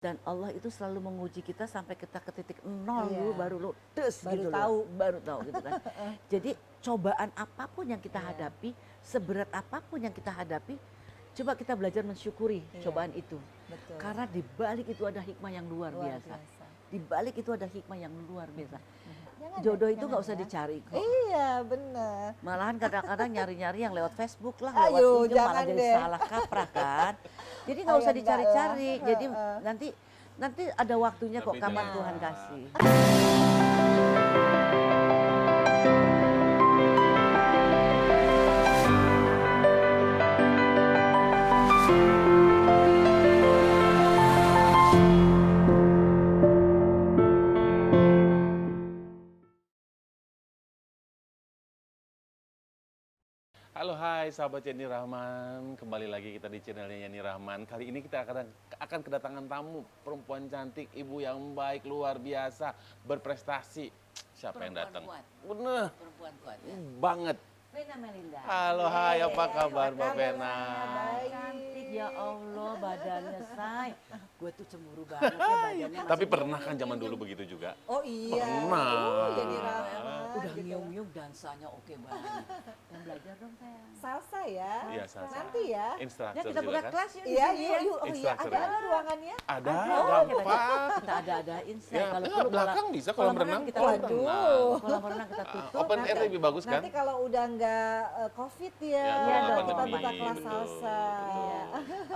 Dan Allah itu selalu menguji kita sampai kita ke titik nol dulu, Iya. baru lo des Baru gitu tahu. loh. Baru tahu gitu kan. Jadi cobaan apapun yang kita Iya. hadapi, seberat apapun yang kita hadapi, coba kita belajar mensyukuri Iya. cobaan itu. Betul. Karena di balik itu ada hikmah yang luar biasa. Di balik itu ada hikmah yang luar biasa. Jangan Jodoh ya, itu jangan nggak usah ya. dicari kok. Iya, benar. Malahan kadang-kadang nyari-nyari yang lewat Facebook lah, Ayo, lewat IG malah jangan jadi deh. salah kaprah kan. Jadi nggak Ayo, usah enggak dicari-cari. lah. Jadi Heeh. nanti ada waktunya kok Tapi kapan jangan Tuhan lupa. kasih. Halo, hai sahabat Yani Rahman, kembali lagi kita di channelnya Yani Rahman. Kali ini kita akan kedatangan tamu, perempuan cantik, ibu yang baik, luar biasa, berprestasi. Siapa yang datang? Kuat. Bener, Perempuan kuat ya. banget. Vena Melinda. Halo, hai, apa kabar Mbak kabar? Vena? Baik. Cantik ya Allah badannya say. Gue tuh cemburu banget ya badannya. Tapi masih pernah kan zaman dulu begitu juga? Oh iya. Pernah. Jadi Rahman. udah gitu. nyium-nyium dansanya oke banget. Yang belajar dong sayang. Salsa ya. Iya, salsa. Nanti ya. Ya Instruktur kita juga buka kan? kelas yuk di Iya, sini yuk, ya. yuk. Oh iya, Instruktur ada ya? ruangannya. Ada, Oh, gampang. kita ada-adain say. Ya, Kalau ya, perlu belakang bisa kolam renang. kita Kolam tutup. renang. Kolam renang kita tutup. Open air nanti- lebih bagus kan? Nanti kalau udah nggak COVID ya, Ya, Iya kita dong. buka pandemi, kelas betul. salsa. Iya.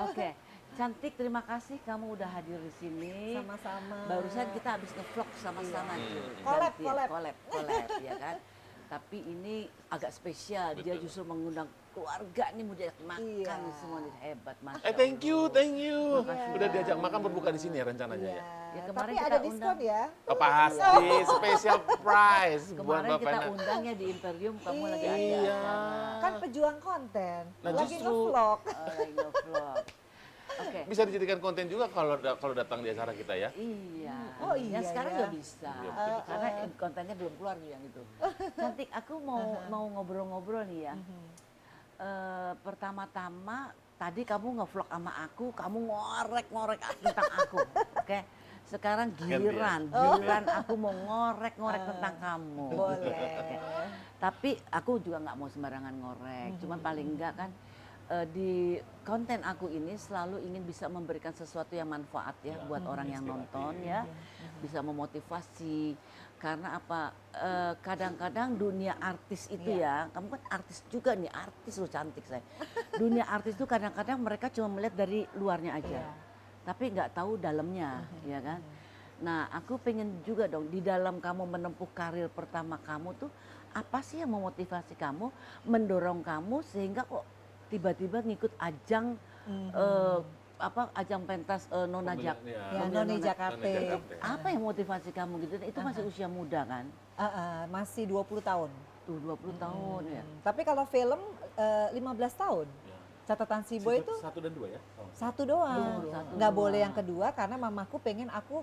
Oke, cantik terima kasih kamu udah hadir di sini. Sama-sama. Barusan kita habis nge-vlog sama-sama tuh. Collab, Gantian, collab. collab, ya kan. Tapi ini agak spesial, dia Betul. justru mengundang keluarga nih mau diajak makan Iya. nih semua nih hebat Masya Thank you, Allah. thank you. Makasih. Udah diajak makan berbuka di sini ya rencananya Iya. ya? Ya, kemarin Tapi kita ada diskon undang. ya. Oh, pasti, special prize buat Kemarin Mbak kita Vena. undang ya di Imperium, kamu lagi ada. Iya. Kan pejuang konten. Nah, Lagi justru- nge-vlog. Lagi nge-vlog. Oke. Bisa dijadikan konten juga kalau datang di acara kita ya. Iya. Oh iya Ya sekarang ya. nggak bisa. Karena kontennya belum keluar nih yang itu. Cantik, aku mau ngobrol-ngobrol nih ya. Pertama-tama tadi kamu nge-vlog sama aku, kamu ngorek-ngorek tentang aku. Oke. Sekarang giliran aku mau ngorek-ngorek tentang kamu. Boleh. Oke. Tapi aku juga nggak mau sembarangan ngorek. Cuman paling enggak kan di konten aku ini selalu ingin bisa memberikan sesuatu yang manfaat ya buat orang yang nonton ya, bisa memotivasi. Karena apa? Kadang-kadang dunia artis itu ya, kamu kan artis juga nih, artis lo cantik saya. Dunia artis itu kadang-kadang mereka cuma melihat dari luarnya aja, tapi nggak tahu dalamnya, ya kan? Nah, aku pengen juga dong di dalam kamu menempuh karir pertama kamu tuh apa sih yang memotivasi kamu, mendorong kamu sehingga kok tiba-tiba ngikut ajang ajang pentas Nona Jak. Ya, Pemilihan Noni Nona. Jakarta. Noni Jakarta. Apa yang motivasi kamu gitu? Itu masih usia muda kan? Masih 20 tahun. Tuh 20 tahun ya. Tapi kalau film 15 tahun. Ya. Catatan si Boy itu 1 dan 2 ya? Oh. satu doang. Satu Nggak doang. boleh yang kedua karena mamaku pengen aku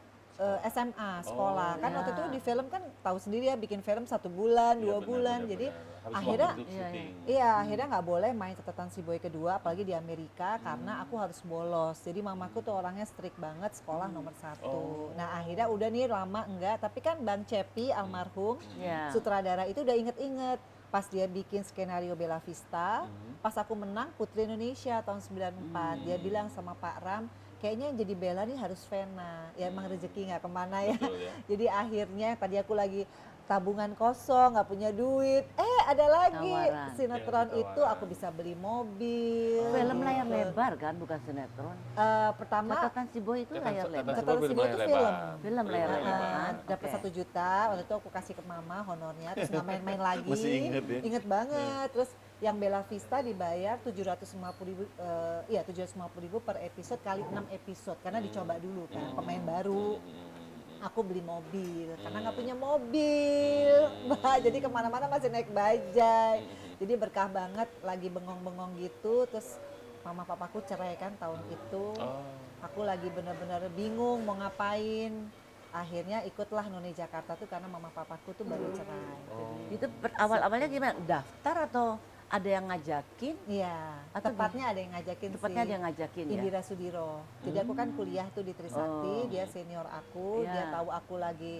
SMA sekolah. Kan ya. waktu itu di film kan tahu sendiri ya bikin film 1 bulan, 2 Iya, benar, bulan. benar, Jadi benar. Harus akhirnya waktu untuk syuting. iya akhirnya nggak boleh main catatan si Boy kedua apalagi di Amerika karena aku harus bolos. Jadi mamaku tuh orangnya strict banget sekolah nomor 1. Oh. Nah akhirnya udah nih lama enggak. Tapi kan Bang Cepi almarhum Ya. sutradara itu udah inget-inget pas dia bikin skenario Bella Vista, pas aku menang Putri Indonesia tahun 94, dia bilang sama Pak Ram, kayaknya yang jadi Bella nih harus Vena, ya emang rezeki nggak kemana ya. Betul ya. Jadi akhirnya tadi aku lagi tabungan kosong, nggak punya duit, ada lagi Tawaran. sinetron Ya, itu aku bisa beli mobil. Film layar lebar kan, bukan sinetron. Pertama Catatan si Boy itu layar lebar. Catatan si Boy itu film. Film layar lebar. dapat Oke. 1 juta waktu itu aku kasih ke mama honornya terus nggak main-main lagi. Masih inget ya? Inget banget. Terus yang Bella Vista dibayar 750.000 750.000 per episode kali 6 episode karena dicoba dulu kan pemain baru. Aku beli mobil karena nggak punya mobil, jadi kemana-mana masih naik bajai. Jadi berkah banget lagi bengong-bengong gitu. Terus mama papaku cerai kan tahun itu. Oh. Aku lagi benar-benar bingung mau ngapain. Akhirnya ikutlah Noni Jakarta tuh karena mama papaku tuh baru cerai. Itu awal-awalnya gimana? Daftar atau ada yang ngajakin, Iya, Atau tepatnya ada yang ngajakin tepatnya sih. ada yang ngajakin ya. Indira Sudiro. Jadi aku kan kuliah tuh di Trisakti, Oh. dia senior aku, dia Iya. tahu aku lagi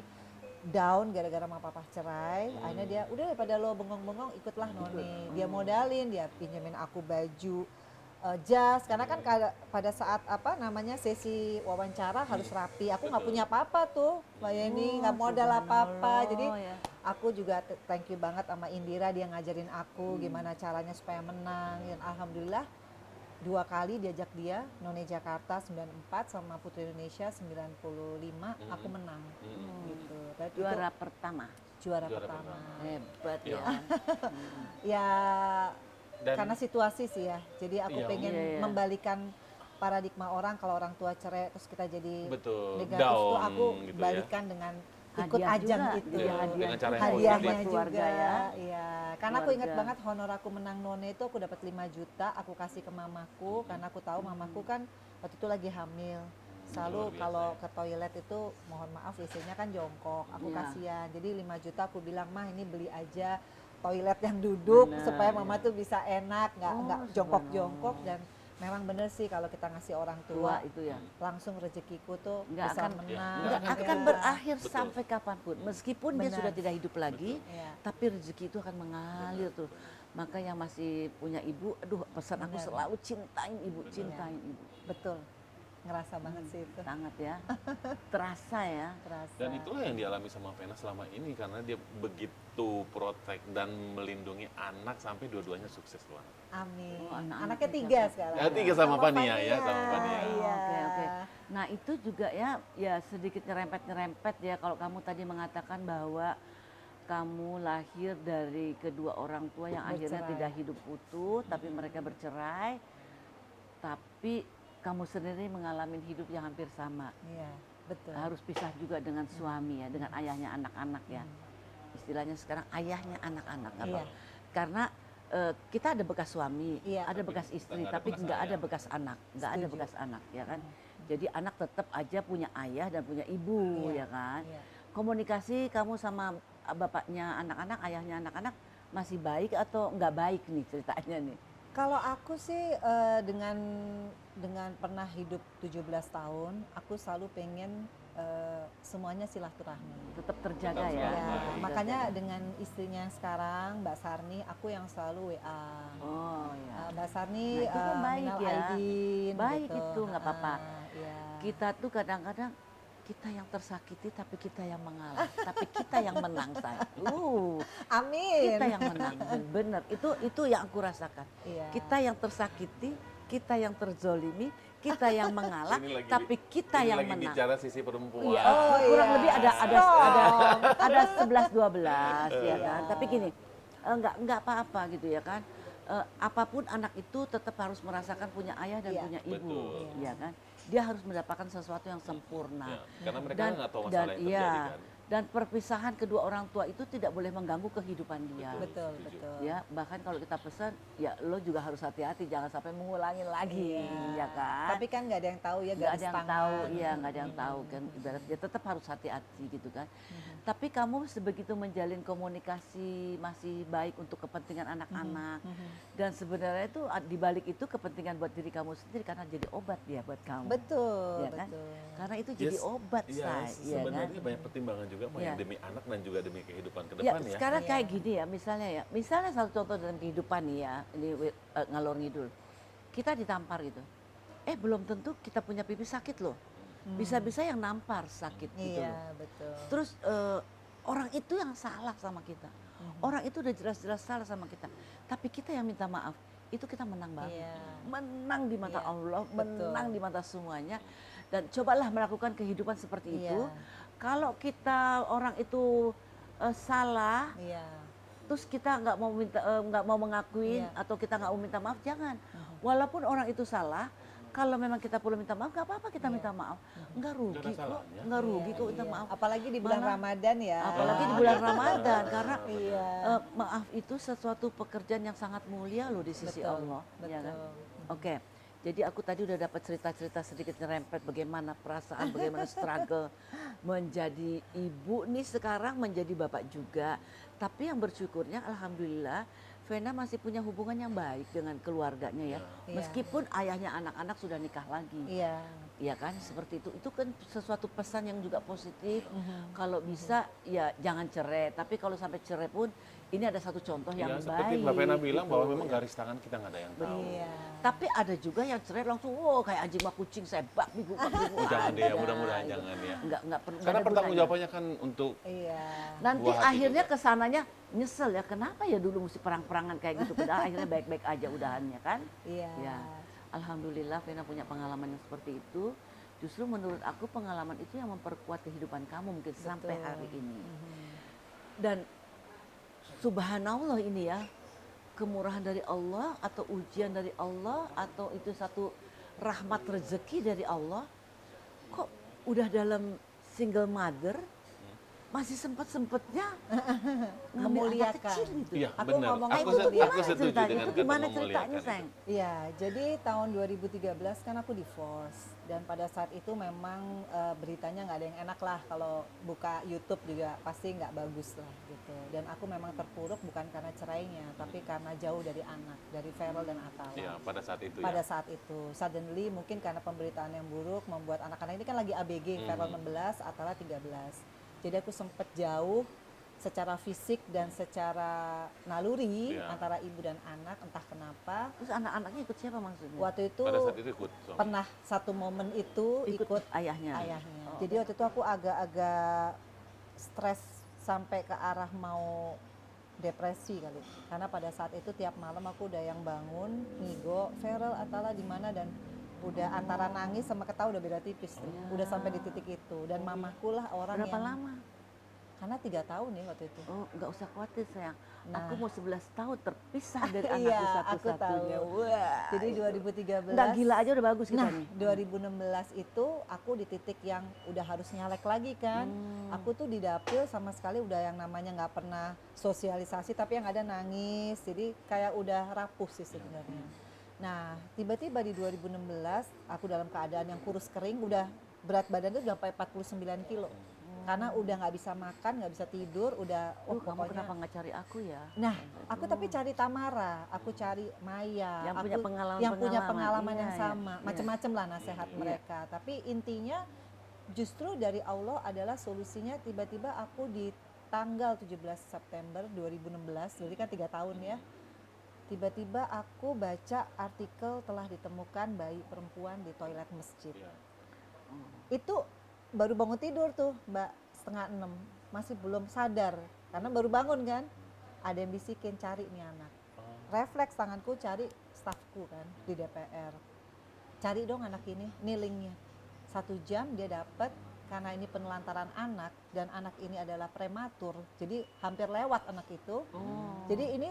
down gara-gara sama papa cerai. Akhirnya dia, udah daripada lo bengong-bengong ikutlah Noni. Dia modalin, dia pinjemin aku baju jas, karena kan pada saat apa namanya sesi wawancara harus rapi. Aku nggak punya apa-apa tuh, Mbak Yeni, nggak modal apa-apa. Jadi ya. aku juga thank you banget sama Indira, dia ngajarin aku gimana caranya supaya menang. Dan alhamdulillah 2 kali diajak dia, None Jakarta 94 sama Putri Indonesia 95, aku menang. Gitu. Dan itu Juara pertama. juara Juara pertama. Hebat Iya. ya. Ya Dan karena situasi sih ya. Jadi aku Iya. pengen Iya, iya. membalikan paradigma orang kalau orang tua cerai terus kita jadi betul negatif down tuh aku gitu balikan dengan ikut Hadiah ajang juga. itu. Iya, dengan cara yang Hadiahnya buat keluarga juga ya. iya. Karena aku ingat Keluarga. banget honor aku menang None itu aku dapat 5 juta, aku kasih ke mamaku karena aku tahu mamaku kan waktu itu lagi hamil. Selalu Luar biasa kalau ya. Hmm. ke toilet itu mohon maaf WC-nya kan jongkok, aku Iya. kasihan. Jadi 5 juta aku bilang, "Mah, ini beli aja toilet yang duduk Benar, supaya mama iya. tuh bisa enak, nggak Oh, jongkok-jongkok." subhanallah. Dan memang bener sih kalau kita ngasih orang Tua tua itu ya. langsung rezekiku tuh Nggak bisa akan- menang. nggak Nggak akan Iya. berakhir Betul. sampai kapanpun. Meskipun dia Benar. sudah tidak hidup lagi, Iya. tapi rezeki itu akan mengalir tuh. Maka yang masih punya ibu, aduh pesan aku Benar. selalu cintain ibu, cintain ibu. Betul, ngerasa banget sih itu, Sangat ya. Terasa ya. terasa. Dan itulah yang dialami sama Vena selama ini karena dia begitu protect dan melindungi anak sampai dua-duanya sukses luar. Amin. Oh, anak-anaknya Anaknya 3 sekarang. Ya, 3 sama Fania ya, sama Fania. Iya. Oke, oke. Nah itu juga ya sedikit nyerempet-nyerempet ya kalau kamu tadi mengatakan bahwa kamu lahir dari kedua orang tua yang akhirnya Bercerai. tidak hidup utuh, tapi mereka bercerai, tapi kamu sendiri mengalami hidup yang hampir sama. Iya, betul. Harus pisah juga dengan suami ya, dengan ayahnya anak-anak ya. Istilahnya sekarang ayahnya anak-anak. nggak Iya. apa-apa. Karena kita ada bekas suami, Iya. ada Tapi bekas kita istri, nggak ada tapi bekas nggak ada ayah. bekas anak, nggak ada Setuju. bekas anak ya kan. Jadi anak tetap aja punya ayah dan punya ibu Iya. ya kan. Iya. Komunikasi kamu sama bapaknya anak-anak, ayahnya anak-anak masih baik atau nggak baik nih ceritanya nih? Kalau aku sih dengan pernah hidup 17 tahun, aku selalu pengen semuanya silaturahmi. Tetap terjaga Tetap ya. selalu Ya, baik. makanya dengan istrinya yang sekarang, Mbak Sarni, aku yang selalu WA. Oh ya. Mbak Sarni, Nah, itu kan baik minal ya. aidin, Baik gitu. itu, nggak apa-apa. Iya. Kita tuh kadang-kadang kita yang tersakiti tapi kita yang mengalah, tapi kita yang menang saya. Amin. Kita yang menang, bener. Itu yang aku rasakan. Iya. Kita yang tersakiti, kita yang terzolimi, kita yang mengalah, Ini lagi tapi kita ini yang lagi menang. bicara sisi perempuan. Iya, Oh, kurang iya. lebih ada 11-12 ya Iya. kan. Tapi gini, nggak apa-apa gitu ya kan. Apapun anak itu tetap harus merasakan punya ayah dan Iya. punya ibu, Betul. ya kan. Dia harus mendapatkan sesuatu yang sempurna. Ya, karena mereka nggak tahu masalah yang terjadi iya, kan. dan perpisahan kedua orang tua itu tidak boleh mengganggu kehidupan dia. Betul, Setuju. betul. Ya, bahkan kalau kita pesan, ya lo juga harus hati-hati jangan sampai mengulangin lagi, Iya. ya kan. Tapi kan nggak ada yang tahu ya, Nggak garis ada yang tangan. tahu, iya nggak ada yang tahu kan. Ibarat dia tetap harus hati-hati gitu kan. Tapi kamu sebegitu menjalin komunikasi masih baik untuk kepentingan anak-anak. Dan sebenarnya itu di balik itu kepentingan buat diri kamu sendiri karena jadi obat dia buat kamu. Betul, Iya kan? betul. Karena itu jadi Yes. obat Iya, say, iya kan. sebenarnya banyak pertimbangan juga Pak, Iya. demi anak dan juga demi kehidupan ke Ya, depan ya. sekarang Iya. kayak gini ya, misalnya satu contoh dalam kehidupan nih ya, ini ngalor ngidul. Kita ditampar gitu. Belum tentu kita punya pipi sakit loh. Bisa-bisa yang nampar sakit gitu loh. Iya, betul. Terus orang itu yang salah sama kita. Orang itu udah jelas-jelas salah sama kita. Tapi kita yang minta maaf, itu kita menang banget. Iya. Menang di mata Iya, Allah, betul. menang di mata semuanya. Dan cobalah melakukan kehidupan seperti Iya. itu. Kalau kita orang itu salah, Iya. terus kita nggak mau nggak mau mengakuin Iya. atau kita nggak mau minta maaf, jangan. Walaupun orang itu salah, kalau memang kita perlu minta maaf, nggak apa-apa kita Iya. minta maaf. Nggak rugi Nggak ada kok, salahnya. nggak rugi kok minta Iya. maaf. Apalagi di bulan Malah- Ramadan ya. Apalagi di bulan Ramadan, karena Iya. maaf itu sesuatu pekerjaan yang sangat mulia loh di sisi Betul, Allah. Ya kan? betul. Oke, jadi aku tadi udah dapat cerita-cerita sedikit nyerempet bagaimana perasaan, bagaimana struggle menjadi ibu nih sekarang menjadi bapak juga. Tapi yang bersyukurnya alhamdulillah Vena masih punya hubungan yang baik dengan keluarganya ya. Iya. Meskipun ayahnya anak-anak sudah nikah lagi. Iya. Iya kan, seperti itu. Itu kan sesuatu pesan yang juga positif. Kalau bisa ya jangan cerai. Tapi kalau sampai cerai pun ini ada satu contoh yang Ya, seperti baik. Mbak Vena bilang gitu. bahwa memang garis tangan kita nggak ada yang tahu. Iya. Tapi ada juga yang cerai langsung, wow kayak anjing sama kucing saya bak minggu. Oh, jangan deh ya, mudah-mudahan jangan ya. Enggak perlu. Karena pertanggungjawabannya kan untuk Iya. Nanti buah hati akhirnya juga. kesananya nyesel ya, kenapa ya dulu mesti perang-perangan kayak gitu. Padahal akhirnya baik-baik aja udahannya kan. Iya. Ya, alhamdulillah Vena punya pengalaman yang seperti itu. Justru menurut aku pengalaman itu yang memperkuat kehidupan kamu mungkin sampai hari ini. Dan subhanallah ini ya, kemurahan dari Allah atau ujian dari Allah atau itu satu rahmat rezeki dari Allah. Kok udah dalam single mother masih sempet-sempetnya ngambil anak Memuliakan. kecil gitu. Iya, Aku benar. ngomong Nah, Aku, itu se- gimana aku setuju ceritanya? dengan Itu kata gimana ceritanya, memuliakan sayang? itu. Iya, jadi tahun 2013 kan aku divorce dan pada saat itu memang beritanya nggak ada yang enak lah, kalau buka YouTube juga pasti nggak bagus lah gitu. Dan aku memang terpuruk bukan karena cerainya, tapi karena jauh dari anak, dari Feral dan Atala. Iya, pada saat itu Pada ya. saat itu, suddenly mungkin karena pemberitaan yang buruk membuat anak-anak ini kan lagi ABG, Feral 16, Atala 13. Jadi aku sempet jauh secara fisik dan secara naluri Iya. antara ibu dan anak, entah kenapa. Terus anak-anaknya ikut siapa maksudnya? Waktu itu Pada saat itu ikut suami. pernah satu momen itu ikut ayahnya. ayahnya. Oh. Jadi waktu itu aku agak-agak stres sampai ke arah mau depresi kali. Karena pada saat itu tiap malam aku udah yang bangun, ngigo, Feral, Atala di mana, dan udah antara nangis sama ketawa udah beda tipis tuh. Udah sampai di titik itu. Dan mamaku lah orang Berapa yang lama? karena 3 tahun ya waktu itu. Oh, nggak usah khawatir sayang. Nah. Aku mau 11 tahun terpisah dari Iya, anakku aku satu-satunya. tahu. Wah. Jadi 2013. Nggak gila aja udah bagus kita Nah, nih. 2016 itu aku di titik yang udah harus nyalek lagi kan. Aku tuh di dapil sama sekali udah yang namanya nggak pernah sosialisasi, tapi yang ada nangis. Jadi kayak udah rapuh sih sebenarnya. Nah, tiba-tiba di 2016 aku dalam keadaan yang kurus kering, udah berat badan tuh udah sampai 49 kilo. Karena udah nggak bisa makan, nggak bisa tidur, udah Kamu pokoknya. kenapa nggak cari aku ya? Nah, aku tapi cari Tamara, aku cari Maya, Yang aku punya pengalaman- yang punya pengalaman, pengalaman yang iya, sama, iya. macam-macam lah nasihat Iya. mereka. Tapi intinya justru dari Allah adalah solusinya. Tiba-tiba aku di tanggal 17 September 2016, jadi kan 3 tahun ya. Tiba-tiba aku baca artikel telah ditemukan bayi perempuan di toilet masjid. Iya. Itu baru bangun tidur tuh Mbak, 5:30, masih belum sadar karena baru bangun kan. Ada yang bisikin cari nih anak. Refleks tanganku cari stafku kan di DPR. Cari dong anak ini, nih linknya. 1 jam dia dapat, karena ini penelantaran anak dan anak ini adalah prematur. Jadi hampir lewat anak itu. Jadi ini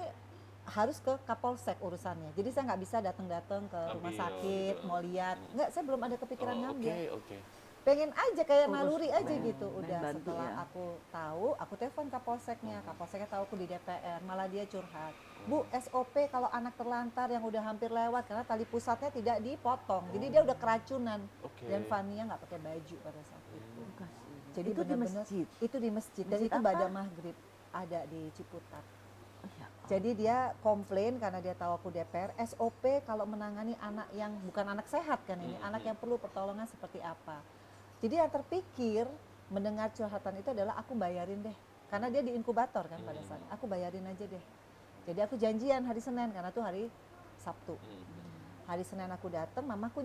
harus ke Kapolsek urusannya. Jadi saya nggak bisa datang-datang ke rumah Ambil, sakit gitu. mau lihat. Nggak, saya belum ada kepikiran Oh, ngambil. Oke. Pengen aja kayak Urus, naluri aja main- gitu. main Udah bantu setelah ya. aku tahu, aku telepon Kapolseknya. Kapolseknya tahu aku di DPR, malah dia curhat. Bu, SOP kalau anak terlantar yang udah hampir lewat karena tali pusatnya tidak dipotong. Jadi dia udah keracunan. Oke. Dan Fania nggak pakai baju pada saat itu. Kasih. Jadi itu di benar-benar- masjid. Itu di masjid dan Masjid itu apa? pada maghrib ada di Ciputat. Oh, ya. Jadi dia komplain karena dia tahu aku DPR, SOP kalau menangani anak yang bukan anak sehat kan ini, anak yang perlu pertolongan seperti apa. Jadi yang terpikir mendengar curhatan itu adalah aku bayarin deh. Karena dia di inkubator kan pada saat, aku bayarin aja deh. Jadi aku janjian hari Senin karena tuh hari Sabtu. Hari Senin aku datang, mamaku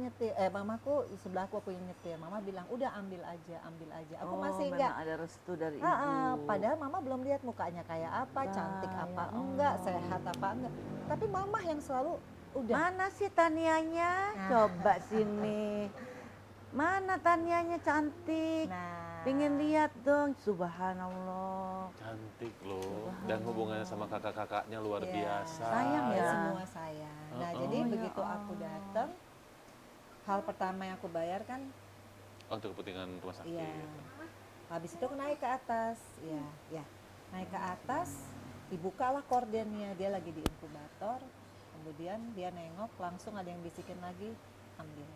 sebelahku aku yang nyetir. Mama bilang, "Udah ambil aja, ambil aja." Aku masih memang enggak. ada restu dari ibu. Padahal mama belum lihat mukanya kayak apa, cantik apa ya enggak, sehat apa enggak. Tapi mama yang selalu udah. Mana sih Tanianya? Nah. Coba sini. Mana Tanianya cantik? Nah, Pengen lihat dong, subhanallah. Cantik loh. Dan hubungannya sama kakak-kakaknya luar Iya, biasa. Sayang ya. Semua sayang. Nah, Oh, jadi ya begitu aku datang, hal pertama yang aku bayar kan, Untuk kepentingan rumah sakit. iya. Habis itu aku naik ke atas, ya. Naik ke atas, dibukalah kordennya, dia lagi di inkubator. Kemudian dia nengok, langsung ada yang bisikin lagi, ambil.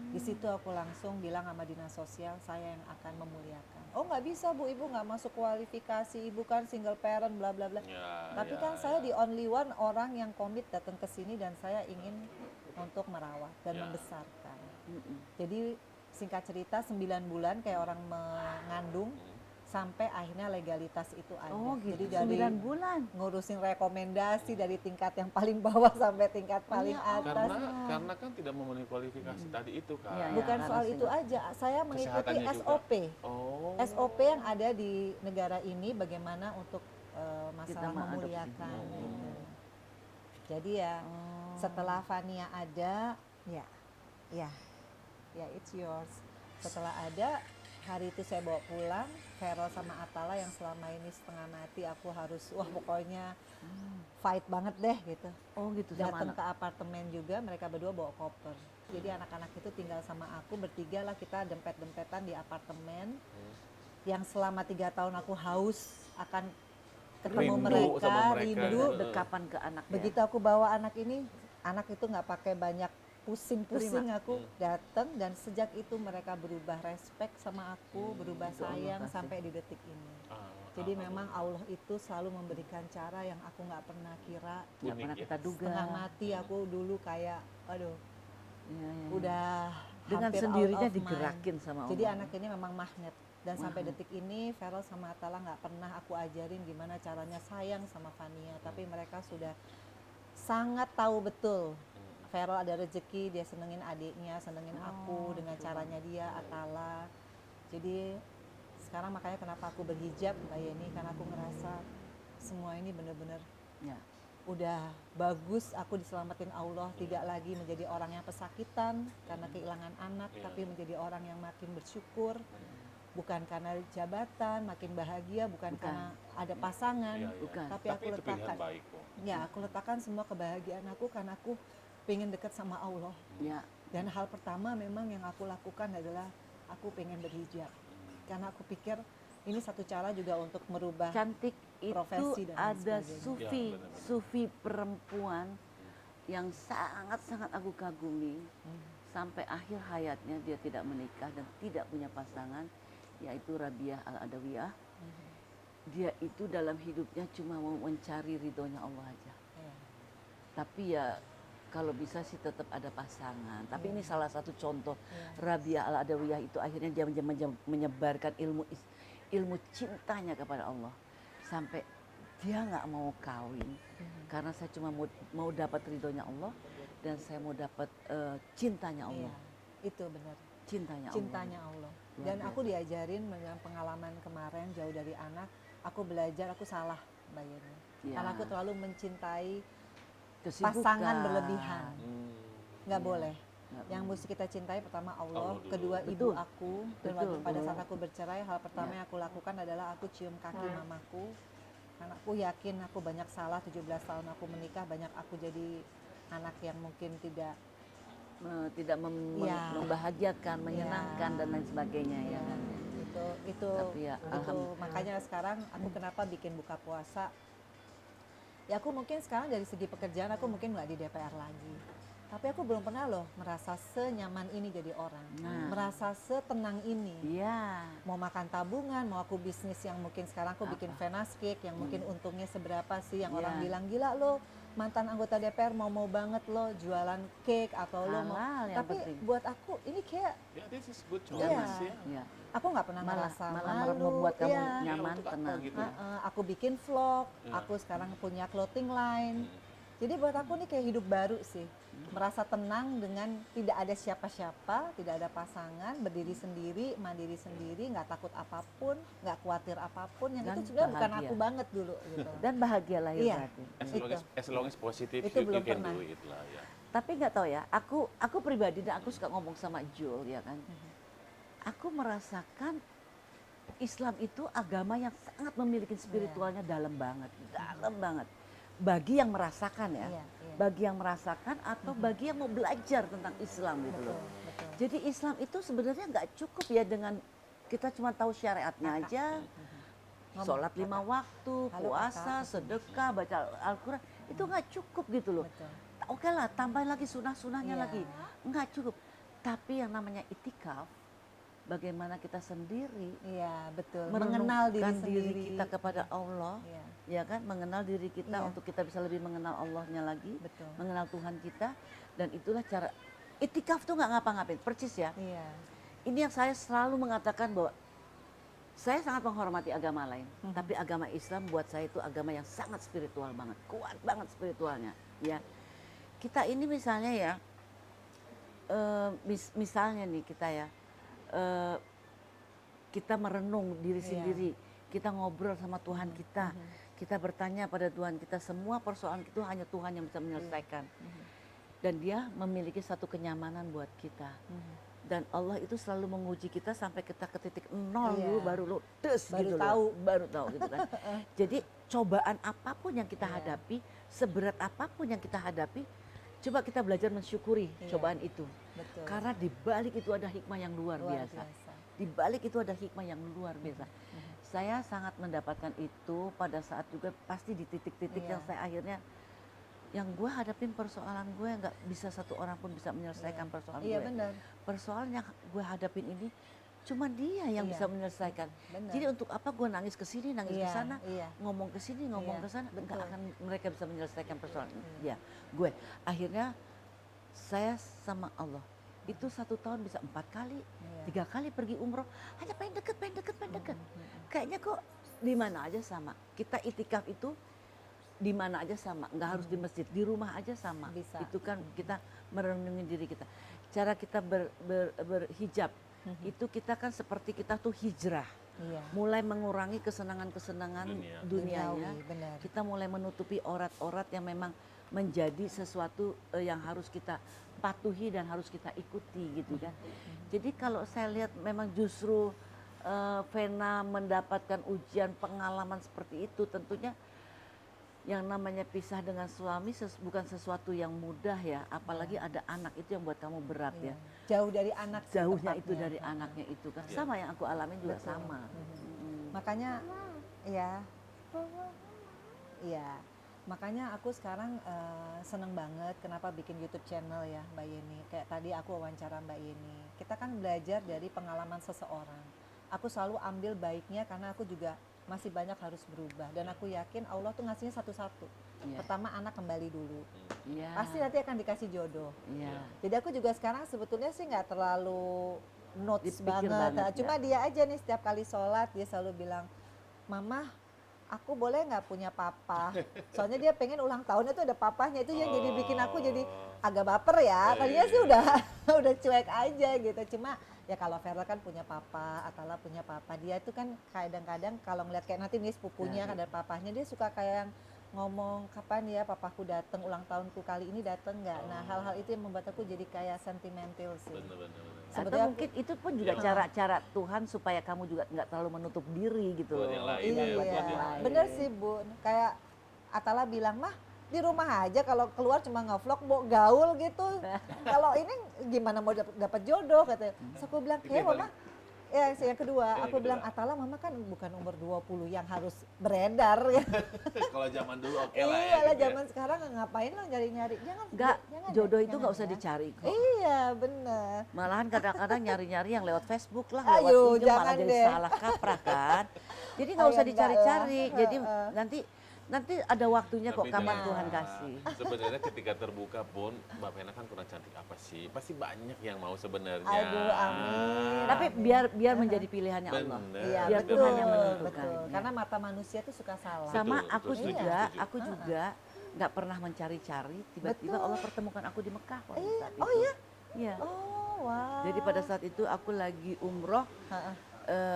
Di situ aku langsung bilang sama dinas sosial, saya yang akan memuliakan. Oh nggak bisa Bu, Ibu nggak masuk kualifikasi, Ibu kan single parent bla bla bla. Ya, Tapi ya, kan saya ya. the only one orang yang komit datang ke sini dan saya ingin untuk merawat dan Ya. membesarkan. Mm-mm. Jadi singkat cerita 9 bulan kayak orang mengandung sampai akhirnya legalitas itu ada. Oh gitu, Jadi dari 9 bulan. ngurusin rekomendasi dari tingkat yang paling bawah sampai tingkat paling Ya atas. Karena kan tidak memenuhi kualifikasi tadi itu kan. Iya, iya. Bukan karena soal saya itu aja, saya mengikuti Kesehatannya juga. SOP. Oh. SOP yang ada di negara ini bagaimana untuk masalah mengadopsi. memuliakan Oh. gitu. Jadi ya Oh. setelah Fania ada, ya it's yours. Setelah ada, hari itu saya bawa pulang, Feral sama Atala yang selama ini setengah mati aku harus, wah pokoknya fight banget deh gitu. Oh gitu sama Datang anak. ke apartemen juga, mereka berdua bawa koper. Jadi anak-anak itu tinggal sama aku, bertiga lah kita dempet-dempetan di apartemen. Yang selama 3 tahun aku haus akan ketemu Rindu mereka, sama mereka. rindu. Dekapan ke anak ya. Begitu aku bawa anak ini, anak itu nggak pakai banyak pusing-pusing, aku datang dan sejak itu mereka berubah respect sama aku, berubah Ya Allah, sayang kasih. sampai di detik ini. Ah, Jadi memang Allah itu selalu memberikan cara yang aku nggak pernah kira. Nggak Unik pernah ya. kita duga. Setengah mati aku dulu kayak, aduh, Ya, ya, ya. udah Dengan hampir sendirinya out of mind. digerakin sama Allah. Jadi anak ini memang magnet. Dan sampai Magnet. detik ini Feral sama Atala nggak pernah aku ajarin gimana caranya sayang sama Fania. Tapi mereka sudah sangat tahu betul. Feral ada rezeki, dia senengin adiknya, senengin aku dengan coba. caranya dia, Atala. Jadi sekarang makanya kenapa aku berhijab Mbak Yeni, karena aku ngerasa semua ini bener-bener Ya. udah bagus, aku diselamatin Allah, tidak lagi menjadi orang yang pesakitan karena kehilangan anak, Iya. tapi menjadi orang yang makin bersyukur, bukan karena jabatan, makin bahagia, bukan Bukan. karena ada pasangan, Iya, iya. Bukan. tapi aku itu pilihan letakkan, baik kok. ya aku letakkan semua kebahagiaan aku karena aku pengen dekat sama Allah. Ya. Dan hal pertama memang yang aku lakukan adalah aku pengen berhijab, karena aku pikir ini satu cara juga untuk merubah. Cantik itu Profesi dan lain ada sebagainya. sufi, Ya, benar-benar. sufi perempuan yang sangat-sangat aku kagumi. Sampai akhir hayatnya dia tidak menikah dan tidak punya pasangan, yaitu Rabiah Al-Adawiyah. Dia itu dalam hidupnya cuma mau mencari ridhonya Allah aja. Ya. Tapi ya kalau bisa sih tetap ada pasangan. Tapi ini salah satu contoh. Ya. Rabiah Al-Adawiyah itu akhirnya dia menyebarkan ilmu cintanya kepada Allah. Sampai dia nggak mau kawin karena saya cuma mau dapat ridhonya Allah dan saya mau dapat cintanya Allah. Iya, itu benar. Cintanya Allah. Cintanya Allah. Luar Dan aku biasa. diajarin dengan pengalaman kemarin jauh dari anak, aku belajar aku salah Mbak Yeni. Ya. Karena aku terlalu mencintai Kesibukan. pasangan berlebihan. Nggak Iya. boleh. Nggak Yang boleh. mesti kita cintai pertama Allah, Allah dulu. kedua Betul. ibu aku. Dan waktu Betul. pada saat aku bercerai, hal pertama Ya. yang aku lakukan adalah aku cium kaki mamaku. Karena aku yakin aku banyak salah, 17 tahun aku menikah, banyak aku jadi anak yang mungkin tidak Tidak Ya. membahagiakan, menyenangkan dan lain sebagainya ya. ya, itu Tapi ya, itu alhamdulillah. makanya sekarang aku kenapa bikin buka puasa, ya aku mungkin sekarang dari segi pekerjaan aku mungkin nggak di DPR lagi, tapi aku belum pernah loh merasa senyaman ini jadi orang, Nah. merasa setenang ini. Iya. Mau makan tabungan, mau aku bisnis yang mungkin sekarang aku bikin Venus Cake yang mungkin untungnya seberapa sih, yang Iya. orang bilang gila lo mantan anggota DPR mau banget lo jualan cake atau lo mau, Halal yang tapi penting. buat aku ini kayak Ya, this is good choice Iya. ya. Iya. aku nggak pernah Malah ngerasa malah malu, membuat kamu iya. nyaman, Untuk apa tenang. gitu? Aku bikin vlog, Iya. aku sekarang punya clothing line. Jadi buat aku nih kayak hidup baru sih. Merasa tenang dengan tidak ada siapa-siapa, tidak ada pasangan, berdiri sendiri, mandiri sendiri, nggak takut apapun, nggak khawatir apapun. Yang Dan itu sebenarnya bukan bahagia. aku banget dulu gitu. Dan bahagia lahir Iya. batin. As long as positif, Itu you belum can pernah. do it lah ya. Tapi nggak tahu ya, aku pribadi dan aku suka ngomong sama Jul ya kan. Aku merasakan Islam itu agama yang sangat memiliki spiritualnya dalam banget, dalam banget. Bagi yang merasakan ya, Iya, iya. bagi yang merasakan atau bagi yang mau belajar tentang Islam gitu loh. Betul. Jadi Islam itu sebenarnya nggak cukup ya dengan kita cuma tahu syariatnya aja, sholat 5 waktu, Halo, puasa, kakak. sedekah, baca Al-Quran, itu nggak cukup gitu loh. Betul. Oke lah, tambahin lagi sunah-sunahnya Iya. lagi, nggak cukup. Tapi yang namanya itikaf, bagaimana kita sendiri Iya, betul. mengenal Mengenal diri diri sendiri. kita kepada Allah, Iya, ya kan, mengenal diri kita Iya. untuk kita bisa lebih mengenal Allahnya lagi, betul. mengenal Tuhan kita, dan itulah cara itikaf tuh nggak ngapa-ngapain, percis ya. Iya. Ini yang saya selalu mengatakan bahwa saya sangat menghormati agama lain, tapi agama Islam buat saya itu agama yang sangat spiritual banget, kuat banget spiritualnya. Ya, kita ini misalnya ya, misalnya nih kita ya, kita merenung diri Iya. sendiri, kita ngobrol sama Tuhan kita, kita bertanya pada Tuhan kita, semua persoalan itu hanya Tuhan yang bisa menyelesaikan. Dan dia memiliki satu kenyamanan buat kita. Dan Allah itu selalu menguji kita sampai kita ke titik nol Iya. dulu, baru lo des Baru gitu tahu. loh. Baru tahu gitu kan. Jadi cobaan apapun yang kita Iya. hadapi, seberat apapun yang kita hadapi, coba kita belajar mensyukuri Iya. cobaan itu. Betul. Karena di balik itu ada hikmah yang luar biasa. Di balik itu ada hikmah yang luar biasa. Saya sangat mendapatkan itu pada saat juga pasti di titik-titik Iya. yang saya akhirnya, yang gue hadapin persoalan gue nggak bisa satu orang pun bisa menyelesaikan persoalan Iya, gue. benar. Persoalan yang gue hadapin ini cuma dia yang Iya. bisa menyelesaikan. Benar. Jadi untuk apa gue nangis ke sini, nangis ke Iya, sana, iya. ngomong ke sini, ngomong Iya, ke sana, nggak betul. akan mereka bisa menyelesaikan persoalan. Ya, gue akhirnya saya sama Allah itu 1 tahun bisa 4 kali, Iya. 3 kali pergi umroh, hanya pengen deket. Kayaknya kok di mana aja sama. Kita itikaf itu di mana aja sama, nggak harus di masjid, di rumah aja sama. Bisa. Itu kan kita merenungi diri kita. Cara kita berhijab itu kita kan seperti kita tuh hijrah, Iya. mulai mengurangi kesenangan-kesenangan Dunia. dunianya. Duniawi, benar. Kita mulai menutupi orat-orat yang memang menjadi sesuatu yang harus kita patuhi dan harus kita ikuti gitu kan. Jadi kalau saya lihat memang justru Vena mendapatkan ujian pengalaman seperti itu, tentunya yang namanya pisah dengan suami bukan sesuatu yang mudah ya, apalagi ada anak itu yang buat kamu berat Iya. ya. Jauh dari anak sih Jauhnya itu tepatnya. dari anaknya itu kan. Iya. Sama yang aku alamin juga Betul. sama. Mm. Makanya ya. Iya. Makanya aku sekarang seneng banget kenapa bikin YouTube channel ya Mbak Yeni. Kayak tadi aku wawancara Mbak Yeni. Kita kan belajar dari pengalaman seseorang. Aku selalu ambil baiknya karena aku juga masih banyak harus berubah. Dan aku yakin Allah tuh ngasihnya satu-satu. Iya. Pertama anak kembali dulu. Iya. Pasti nanti akan dikasih jodoh. Iya. Jadi aku juga sekarang sebetulnya sih nggak terlalu notes Dipikir banget. banget, Cuma dia aja nih setiap kali sholat dia selalu bilang, Mama, aku boleh nggak punya papa? Soalnya dia pengen ulang tahunnya tuh ada papahnya, itu yang jadi bikin aku jadi agak baper ya. Tadinya sih udah udah cuek aja gitu. Cuma ya kalau Vera kan punya papa, Atala punya papa, dia itu kan kadang-kadang kalau ngeliat kayak nanti nih sepupunya Ya. ada papahnya, dia suka kayak yang ngomong kapan ya papaku datang, ulang tahunku kali ini datang nggak. Nah hal-hal itu yang membuat aku jadi kayak sentimental sih. Bener. Atau Sebetulnya mungkin itu pun juga Iya. cara-cara Tuhan supaya kamu juga nggak terlalu menutup diri gitu. Buat yang lain Iya, ya, buat yang lain. bener sih Bu. Kayak Atala bilang, mah di rumah aja kalau keluar cuma ngevlog, mau gaul gitu. Kalau ini gimana mau dapat jodoh katanya. Terus aku bilang, Itu kayak yang Mama, ya yang kedua, Yang aku bilang kedua. Atala Mama kan bukan umur 20 yang harus beredar ya. Kalau zaman dulu oke lah ya. Iya lah, gitu ya. zaman sekarang ngapain lo nyari-nyari. Jangan, Nggak, jangan jodoh ya, itu jangan nggak usah ya. dicari kok. Iya bener. Malahan kadang-kadang nyari-nyari yang lewat Facebook lah, Ayo, lewat IG malah jangan jadi deh. salah kaprah kan. Jadi nggak Ayo, usah enggak dicari-cari. lah. Jadi Heeh. nanti ada waktunya kok Tapi kapan jangan Tuhan lupa, kasih. Sebenarnya ketika terbuka pun Mbak Vena kan kurang cantik apa sih? Pasti banyak yang mau sebenarnya. Aduh, amin. Tapi biar menjadi pilihannya Allah. Bener. Iya Biar betul, Tuhan yang menentukan, betul. ya. Karena mata manusia tuh suka salah. Sama Betul, aku betul, setuju, juga, setuju. aku juga nggak pernah mencari-cari. Tiba-tiba Betul. Allah pertemukan aku di Mekah pada Iya. saat Oh itu. iya? Iya. Oh wow. Jadi pada saat itu aku lagi umroh Heeh.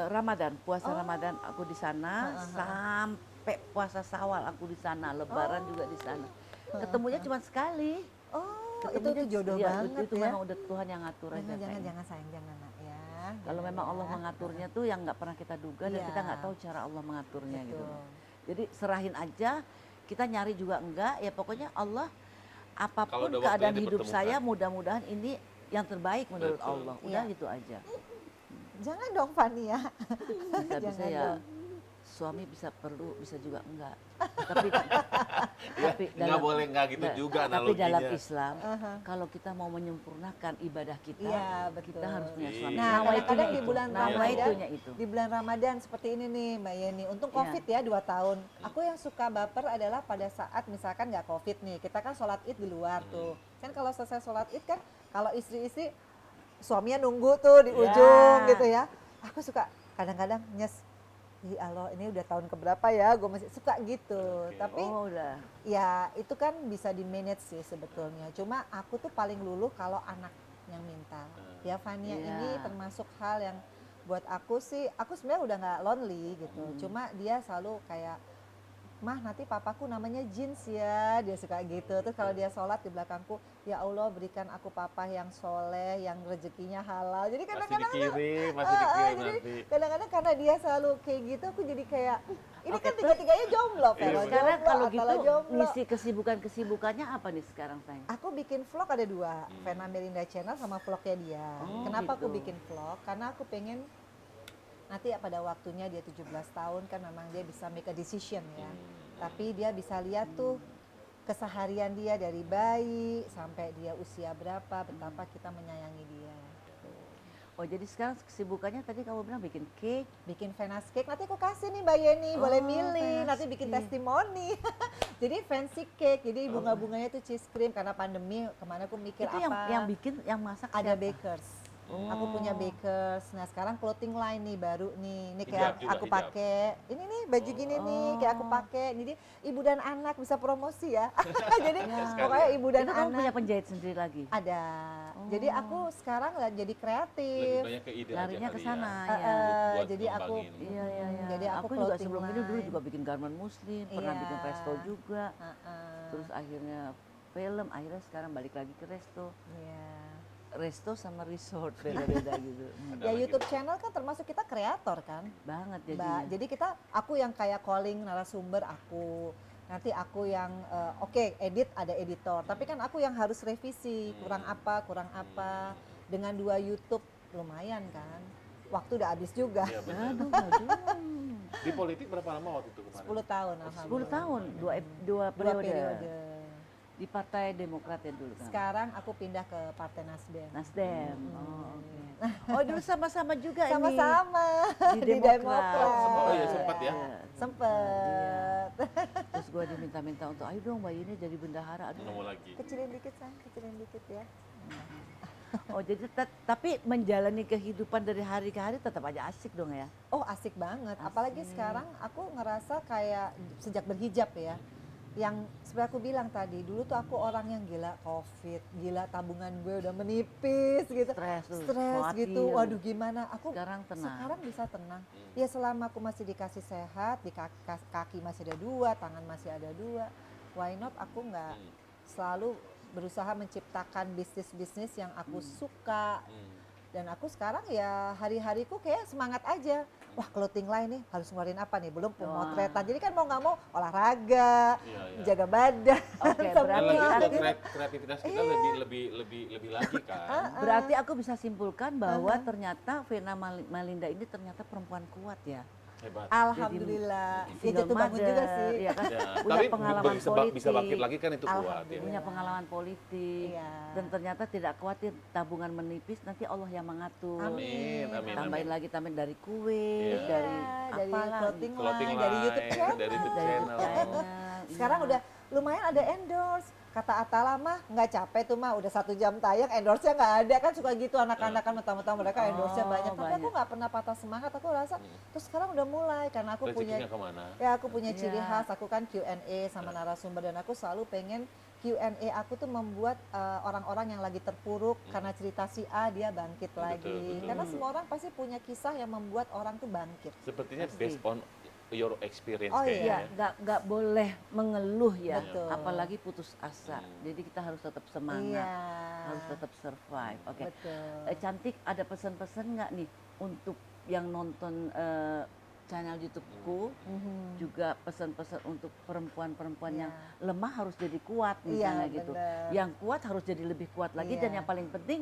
Ramadan, puasa Oh. Ramadan aku di sana sampai puasa Syawal aku di sana, Lebaran juga di sana. Ketemunya cuma sekali. Oh Ketemunya itu jodoh iya, banget itu ya. memang udah Tuhan yang ngatur aja. Jangan kayaknya. jangan sayang jangan nak ya. Kalau Jangan memang Allah ya. mengaturnya tuh yang nggak pernah kita duga dan Iya. kita nggak tahu cara Allah mengaturnya gitu. Betul. Jadi serahin aja, kita nyari juga enggak, ya pokoknya Allah Kalau apapun udah keadaan waktunya hidup dipertemukan. saya mudah-mudahan ini yang terbaik menurut Betul. Allah. Udah Iya. gitu aja. Jangan dong Fani ya. Bisa-bisa Jangan ya dong. suami bisa perlu, bisa juga enggak. Tapi Ya, nggak boleh nggak gitu Nah, juga tapi dalam analoginya. Islam, kalau kita mau menyempurnakan ibadah kita, Iya, betul. kita harus punya suami. Nah, Nawaitunya kadang-kadang di itu. bulan Nawaitunya itu. di bulan Ramadan seperti ini nih Mbak Yeni. Untung Iya. COVID ya 2 tahun. Aku yang suka baper adalah pada saat misalkan nggak COVID nih, kita kan sholat id di luar tuh. Kan kalau selesai sholat id kan, kalau istri-istri suaminya nunggu tuh di Ya. ujung gitu ya. Aku suka kadang-kadang nyes, ya Allah ini udah tahun keberapa ya, gue masih suka gitu. Oke. Tapi Oh udah. ya itu kan bisa di manage sih sebetulnya. Cuma aku tuh paling luluh kalau anak yang minta. Ya Fania Iya. ini termasuk hal yang buat aku sih, aku sebenarnya udah nggak lonely gitu. Cuma dia selalu kayak, mah nanti papaku namanya Jins ya, dia suka gitu. Terus kalau dia sholat di belakangku, ya Allah berikan aku papa yang soleh, yang rezekinya halal. Jadi Masih kadang-kadang dikirim, masih dikirim jadi nanti. kadang-kadang karena dia selalu kayak gitu, aku jadi kayak, ini Oke, kan tiga-tiganya jomblo, Iya, Vero. benar. Sekarang Jomblo, kalau Atala gitu, jomblo. ngisi kesibukannya apa nih sekarang sayang? Aku bikin vlog ada 2, Vena Melinda Channel sama vlognya dia. Oh, Kenapa aku gitu. bikin vlog? Karena aku pengen nanti pada waktunya dia 17 tahun kan memang dia bisa make a decision ya. Tapi dia bisa lihat tuh keseharian dia dari bayi sampai dia usia berapa, betapa kita menyayangi dia. Oh jadi sekarang kesibukannya tadi kamu bilang bikin cake. Bikin Venus cake, nanti aku kasih nih Mbak Yeni, boleh Oh, milih, Venus nanti bikin cake. testimoni. Jadi fancy cake, jadi bunga-bunganya tuh cheese cream, karena pandemi kemana aku mikir Itu apa. yang bikin, yang masak Ada siapa? bakers. Aku Oh. punya bakers. Nah, sekarang clothing line nih baru nih. Ini Hijab kayak juga, aku hijab. pakai. Ini nih baju gini nih kayak aku pakai. Jadi ibu dan anak bisa promosi ya. Jadi pokoknya ibu dan Itu kamu anak punya penjahit sendiri lagi? ada. Jadi aku sekarang jadi Lebih kreatif. banyak ke ide Larinya aja ke kali sana, ya. ya. Buat jadi aku ngembangin. Iya, iya, iya. Jadi aku juga clothing sebelum ini dulu line. juga bikin garment muslim, pernah Iya. bikin resto juga. Heeh. Terus akhirnya film, akhirnya sekarang balik lagi ke resto. Iya. Resto sama resort beda-beda gitu. Ada Ya lagi YouTube tuh. channel kan termasuk kita kreator kan. Banget Mbak, jadinya. jadi aku yang kayak calling narasumber aku, nanti aku yang oke, edit ada editor, tapi kan aku yang harus revisi kurang apa. Dengan 2 YouTube lumayan kan, waktu udah habis juga. Iya, benar. Aduh. Di politik berapa lama waktu itu kemarin? 10 tahun 10 alhamdulillah. tahun, dua Dua periode. periode. Di Partai Demokrat ya dulu kan? Sekarang aku pindah ke Partai Nasdem. Nasdem. Oh, oke. Oh, dulu sama-sama juga ini. Sama-sama Di di Demokrat. Demokrat. Oh iya, sempat ya? Iya. Sempet. Terus gue diminta-minta untuk, ayo dong Mbak ini jadi bendahara. Aduh. Nggak mau lagi. Kecilin dikit sayang, kecilin dikit ya. Oh jadi tapi menjalani kehidupan dari hari ke hari tetap aja asik dong ya? Oh asik banget, apalagi sekarang aku ngerasa kayak sejak berhijab ya, yang seperti aku bilang tadi, dulu tuh aku orang yang gila COVID, gila tabungan gue udah menipis gitu, Stres tuh, stres khawatir. gitu, waduh gimana, aku Sekarang tenang. sekarang bisa tenang, ya selama aku masih dikasih sehat, di kaki masih ada 2, tangan masih ada 2, why not aku nggak selalu berusaha menciptakan bisnis-bisnis yang aku suka. Dan aku sekarang ya hari-hariku kayak semangat aja. Wah clothing line nih harus ngeluarin apa nih, belum pemotretan. Jadi kan mau nggak mau olahraga, Iya, iya. jaga badan. Oke, Dan berarti lagi aku, juga kreativitas kita lebih lagi kan. berarti aku bisa simpulkan bahwa ternyata Vena Melinda ini ternyata perempuan kuat ya. Hebat. Alhamdulillah. Ya Single jatuh bangun juga mother, sih. ya kan? Ya, Punya tapi pengalaman bisa politik. bangkit lagi kan itu kuat ya. Alhamdulillah. Punya pengalaman politik. Iya. Dan ternyata tidak khawatir tabungan menipis, nanti Allah yang mengatur. Amin, amin, Tambahin amin. lagi, tambahin dari kue, Iya. dari dari apalah. clothing Clothing line, dari YouTube line, channel. dari YouTube Dari channel. channel, Sekarang iya. udah lumayan ada endorse. Kata Atala mah nggak capek tuh mah, udah 1 jam tayang endorse-nya nggak ada, kan suka gitu anak-anak kan mentang-mentang mereka endorse-nya banyak. Tapi aku banyak. nggak pernah patah semangat, aku rasa terus sekarang udah mulai karena aku punya Rezekinya kemana? ya aku punya ciri Iya. khas, aku kan Q&A sama narasumber dan aku selalu pengen Q&A aku tuh membuat orang-orang yang lagi terpuruk karena cerita si A dia bangkit lagi. betul. Karena semua orang pasti punya kisah yang membuat orang tuh bangkit. Sepertinya Pasti. based on your experience Oh, kayaknya. Iya, nggak boleh mengeluh ya, Betul. apalagi putus asa. Jadi kita harus tetap semangat, Iya. harus tetap survive. Oke, Betul. Cantik, ada pesan-pesan nggak nih untuk yang nonton channel YouTubeku? Juga pesan-pesan untuk perempuan-perempuan yang lemah harus jadi kuat misalnya Iya, gitu. bener. Yang kuat harus jadi lebih kuat lagi dan Iya. yang paling penting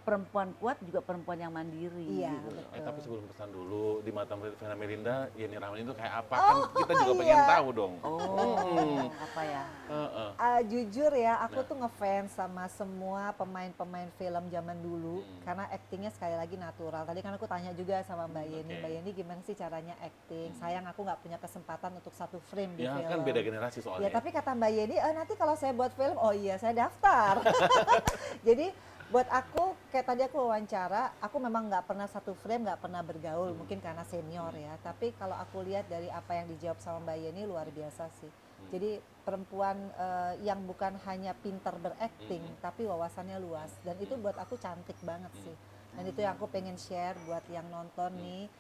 perempuan kuat juga perempuan yang mandiri. Iya, gitu. betul. Tapi sebelum pesan dulu, di mata Vena Melinda, Yeni Rahman itu kayak apa? Oh, Kan kita juga pengen iya. tahu dong. Oh, apa ya? Heeh. Jujur ya, aku Nah. tuh ngefans sama semua pemain-pemain film zaman dulu karena aktingnya sekali lagi natural. Tadi kan aku tanya juga sama Mbak Yeni, Oke. Mbak Yeni gimana sih caranya akting? Sayang aku nggak punya kesempatan untuk satu frame di Ya film. kan beda generasi Ya soalnya. tapi kata Mbak Yeni, nanti kalau saya buat film, oh iya saya daftar. Jadi buat aku, kayak tadi aku wawancara, aku memang nggak pernah satu frame, nggak pernah bergaul, mungkin karena senior ya. Tapi kalau aku lihat dari apa yang dijawab sama Mbak Yeni, luar biasa sih. Jadi perempuan yang bukan hanya pintar berakting, tapi wawasannya luas. Dan itu buat aku cantik banget sih. Dan itu yang aku pengen share buat yang nonton nih.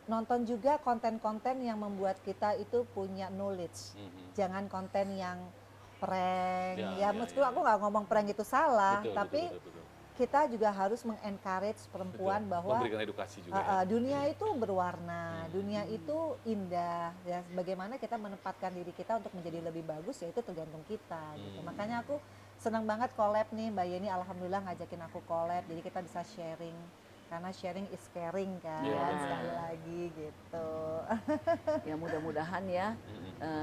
Nonton juga konten-konten yang membuat kita itu punya knowledge. Jangan konten yang prank. Ya, meskipun aku nggak ngomong prank itu salah, Betul, tapi betul. kita juga harus mengencourage perempuan Betul. bahwa Memberikan edukasi juga ya. dunia itu berwarna, dunia itu indah. Ya, bagaimana kita menempatkan diri kita untuk menjadi lebih bagus, ya itu tergantung kita. Gitu. Makanya aku senang banget collab nih, Mbak Yeni. Alhamdulillah ngajakin aku collab, jadi kita bisa sharing. Karena sharing is caring kan, Iya, benar. sekali lagi gitu. Ya mudah-mudahan ya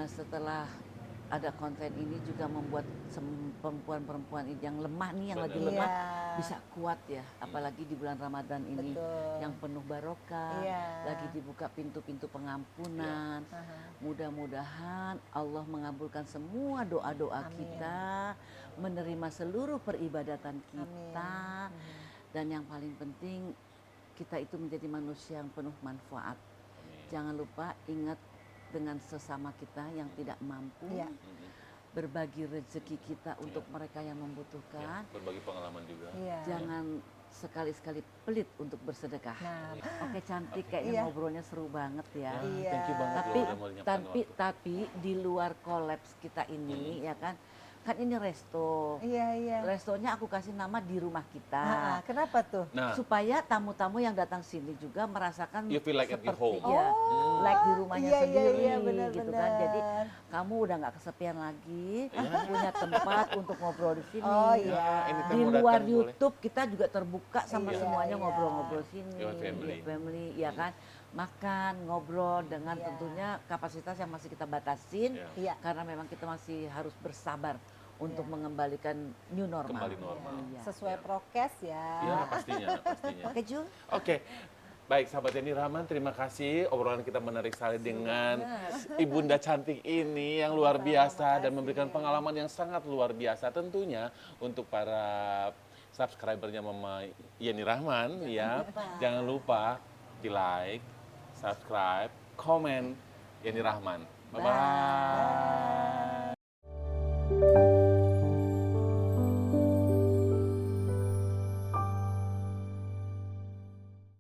setelah ada konten ini juga membuat perempuan-perempuan yang lemah nih, yang lagi Benar. lemah Iya. bisa kuat ya, apalagi di bulan Ramadan ini Betul. yang penuh barokah, Iya. lagi dibuka pintu-pintu pengampunan. Aha. Mudah-mudahan Allah mengabulkan semua doa-doa Amin. kita, menerima seluruh peribadatan kita, Amin. dan yang paling penting kita itu menjadi manusia yang penuh manfaat. Jangan lupa ingat dengan sesama kita yang tidak mampu, Iya. berbagi rezeki kita untuk mereka yang membutuhkan. Berbagi pengalaman juga. Iya. Jangan sekali-sekali pelit untuk bersedekah. Nah, Oke, cantik, kayaknya Iya. ngobrolnya seru banget ya. Iya. Thank you banget Tapi loh udah mau menyiapkan tapi di luar kolaps kita ini ya kan ini resto. iya, iya. Restonya aku kasih nama di rumah kita. Kenapa tuh? Nah, Supaya tamu-tamu yang datang sini juga merasakan You feel like at your seperti home. ya, like di rumahnya iya, sendiri iya, benar, gitu benar. kan. Jadi kamu udah nggak kesepian lagi, punya tempat untuk ngobrol di sini. Oh, iya. anytime Di mau luar datang boleh. YouTube kita juga terbuka sama Iya, semuanya iya. ngobrol-ngobrol sini, Your family. family, ya kan. Makan, ngobrol dengan Iya. tentunya kapasitas yang masih kita batasin, Iya. Iya. karena memang kita masih harus bersabar untuk Iya. mengembalikan new normal. Kembali normal. Iya. Sesuai prokes ya. Ya pastinya, pastinya. Oke, Jul. Oke, baik sahabat Yeni Rahman, terima kasih. Obrolan kita menarik sekali dengan ibunda cantik ini yang luar biasa dan memberikan pengalaman yang sangat luar biasa tentunya untuk para subscribernya Mama Yeni Rahman ya. Jangan lupa di like, subscribe, komen Yeni Rahman. Bye-bye. Bye.